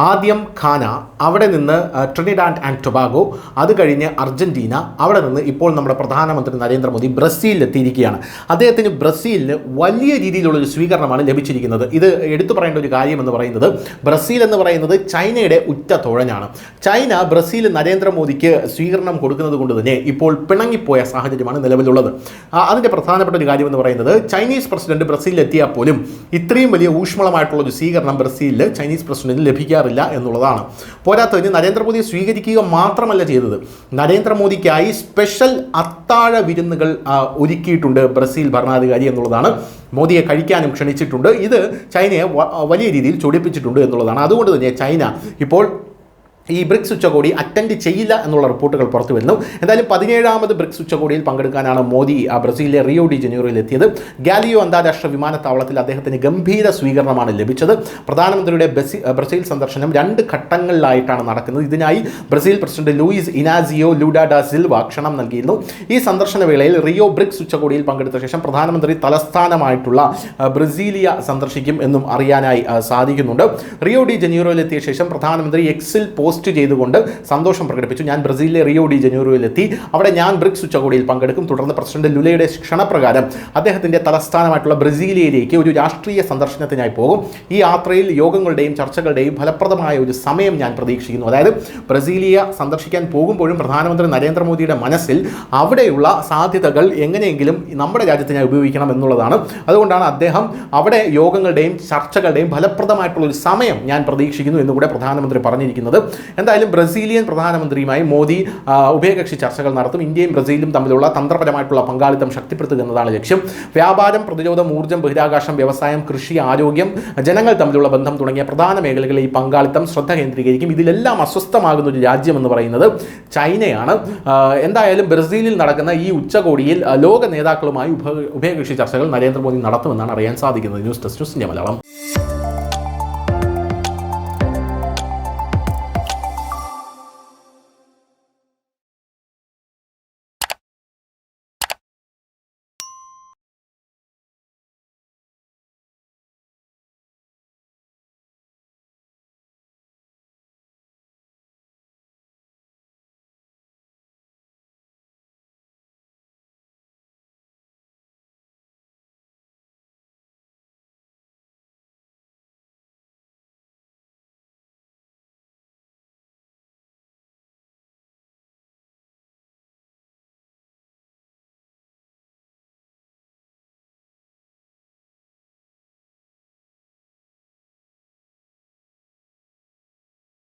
ആദ്യം ഘാന, അവിടെ നിന്ന് ട്രിനിഡാഡ് ആൻഡ് ടൊബാഗോ, അത് കഴിഞ്ഞ് അർജന്റീന, അവിടെ നിന്ന് ഇപ്പോൾ നമ്മുടെ പ്രധാനമന്ത്രി നരേന്ദ്രമോദി ബ്രസീലിൽ എത്തിയിരിക്കുകയാണ്. അദ്ദേഹത്തിന് ബ്രസീലിന് വലിയ രീതിയിലുള്ളൊരു സ്വീകരണമാണ് ലഭിച്ചിരിക്കുന്നത്. ഇത് എടുത്തു പറയേണ്ട ഒരു കാര്യം എന്ന് പറയുന്നത്, ബ്രസീൽ എന്ന് പറയുന്നത് ചൈനയുടെ ഉറ്റ തോഴനാണ്. ചൈന ബ്രസീൽ നരേന്ദ്രമോദിക്ക് സ്വീകരണം കൊടുക്കുന്നത് കൊണ്ട് തന്നെ ഇപ്പോൾ പിണങ്ങിപ്പോയ സാഹചര്യമാണ് നിലവിലുള്ളത്. അതിൻ്റെ പ്രധാനപ്പെട്ട ഒരു കാര്യം എന്ന് പറയുന്നത്, ചൈനീസ് പ്രസിഡന്റ് ബ്രസീലിൽ എത്തിയാൽ പോലും ഇത്രയും വലിയ ഊഷ്മളമായിട്ടുള്ള ഒരു സ്വീകരണം ബ്രസീലിൽ ചൈനീസ് പ്രസിഡന്റിന് ലഭിക്കാറില്ല എന്നുള്ളതാണ്. പോരാത്തതിന് നരേന്ദ്രമോദിയെ സ്വീകരിക്കുക മാത്രമല്ല ചെയ്തത്, നരേന്ദ്രമോദിക്കായി സ്പെഷ്യൽ അത്താഴ വിരുന്നുകൾ ഒരുക്കിയിട്ടുണ്ട് ബ്രസീൽ ഭരണാധികാരി എന്നുള്ളതാണ്. മോദിയെ കഴിക്കാനും ക്ഷണിച്ചിട്ടുണ്ട്. ഇത് ചൈനയെ വലിയ രീതിയിൽ ചൊടിപ്പിച്ചിട്ടുണ്ട് എന്നുള്ളതാണ്. അതുകൊണ്ട് തന്നെ ചൈന ഇപ്പോൾ ഈ ബ്രിക്സ് ഉച്ചകോടി അറ്റൻഡ് ചെയ്യില്ല എന്നുള്ള റിപ്പോർട്ടുകൾ പുറത്തു വരുന്നു. എന്തായാലും 17ാമത് ബ്രിക്സ് ഉച്ചകോടിയിൽ പങ്കെടുക്കാനാണ് മോദി ബ്രസീലിലെ റിയോ ഡി ജനീറോയിൽ എത്തിയത്. ഗാലിയോ അന്താരാഷ്ട്ര വിമാനത്താവളത്തിൽ അദ്ദേഹത്തിന് ഗംഭീര സ്വീകരണമാണ് ലഭിച്ചത്. പ്രധാനമന്ത്രിയുടെ ബ്രസീൽ സന്ദർശനം 2 ഘട്ടങ്ങളിലായിട്ടാണ് നടക്കുന്നത്. ഇതിനായി Brazil president Luiz Inacio Lula da Silva ക്ഷണം നൽകിയിരുന്നു. ഈ സന്ദർശന വേളയിൽ റിയോ ബ്രിക്സ് ഉച്ചകോടിയിൽ പങ്കെടുത്ത ശേഷം പ്രധാനമന്ത്രി തലസ്ഥാനമായിട്ടുള്ള ബ്രസീലിയ സന്ദർശിക്കും എന്നും അറിയാനായി സാധിക്കുന്നുണ്ട്. റിയോ ഡി ജനീറോയിൽ എത്തിയ ശേഷം പ്രധാനമന്ത്രി എക്സിൽ പോസ്റ്റ് ചെയ്തുകൊണ്ട് സന്തോഷം പ്രകടിപ്പിച്ചു. ഞാൻ ബ്രസീലിലെ റിയോ ഡി ജനീറോയിലെത്തി, അവിടെ ഞാൻ ബ്രിക്സ് ഉച്ചകോടിയിൽ പങ്കെടുക്കും. തുടർന്ന് പ്രസിഡന്റ് ലുലയുടെ ക്ഷണപ്രകാരം അദ്ദേഹത്തിൻ്റെ തലസ്ഥാനമായിട്ടുള്ള ബ്രസീലിയയിലേക്ക് ഒരു രാഷ്ട്രീയ സന്ദർശനത്തിനായി പോകും. ഈ യാത്രയിൽ യോഗങ്ങളുടെയും ചർച്ചകളുടെയും ഫലപ്രദമായ ഒരു സമയം ഞാൻ പ്രതീക്ഷിക്കുന്നു. അതായത് ബ്രസീലിയ സന്ദർശിക്കാൻ പോകുമ്പോഴും പ്രധാനമന്ത്രി നരേന്ദ്രമോദിയുടെ മനസ്സിൽ അവിടെയുള്ള സാധ്യതകൾ എങ്ങനെയെങ്കിലും നമ്മുടെ രാജ്യത്തിനായി ഉപയോഗിക്കണം എന്നുള്ളതാണ്. അതുകൊണ്ടാണ് അദ്ദേഹം അവിടെ യോഗങ്ങളുടെയും ചർച്ചകളുടെയും ഫലപ്രദമായിട്ടുള്ള ഒരു സമയം ഞാൻ പ്രതീക്ഷിക്കുന്നു എന്നുകൂടെ പ്രധാനമന്ത്രി പറഞ്ഞിരിക്കുന്നത്. എന്തായാലും ബ്രസീലിയൻ പ്രധാനമന്ത്രിയുമായി മോദി ഉഭയകക്ഷി ചർച്ചകൾ നടത്തും. ഇന്ത്യയും ബ്രസീലും തമ്മിലുള്ള തന്ത്രപരമായിട്ടുള്ള പങ്കാളിത്തം ശക്തിപ്പെടുത്തുക എന്നതാണ് ലക്ഷ്യം. വ്യാപാരം, പ്രതിരോധം, ഊർജ്ജം, ബഹിരാകാശം, വ്യവസായം, കൃഷി, ആരോഗ്യം, ജനങ്ങൾ തമ്മിലുള്ള ബന്ധം തുടങ്ങിയ പ്രധാന മേഖലകളിൽ ഈ പങ്കാളിത്തം ശ്രദ്ധ കേന്ദ്രീകരിക്കും. ഇതിലെല്ലാം അസ്വസ്ഥമാകുന്ന ഒരു രാജ്യം എന്ന് പറയുന്നത് ചൈനയാണ്. എന്തായാലും ബ്രസീലിൽ നടക്കുന്ന ഈ ഉച്ചകോടിയിൽ ലോക നേതാക്കളുമായി ഉഭയകക്ഷി ചർച്ചകൾ നരേന്ദ്രമോദി നടത്തുമെന്നാണ് അറിയാൻ സാധിക്കുന്നത്. News desk, news India Malayalam.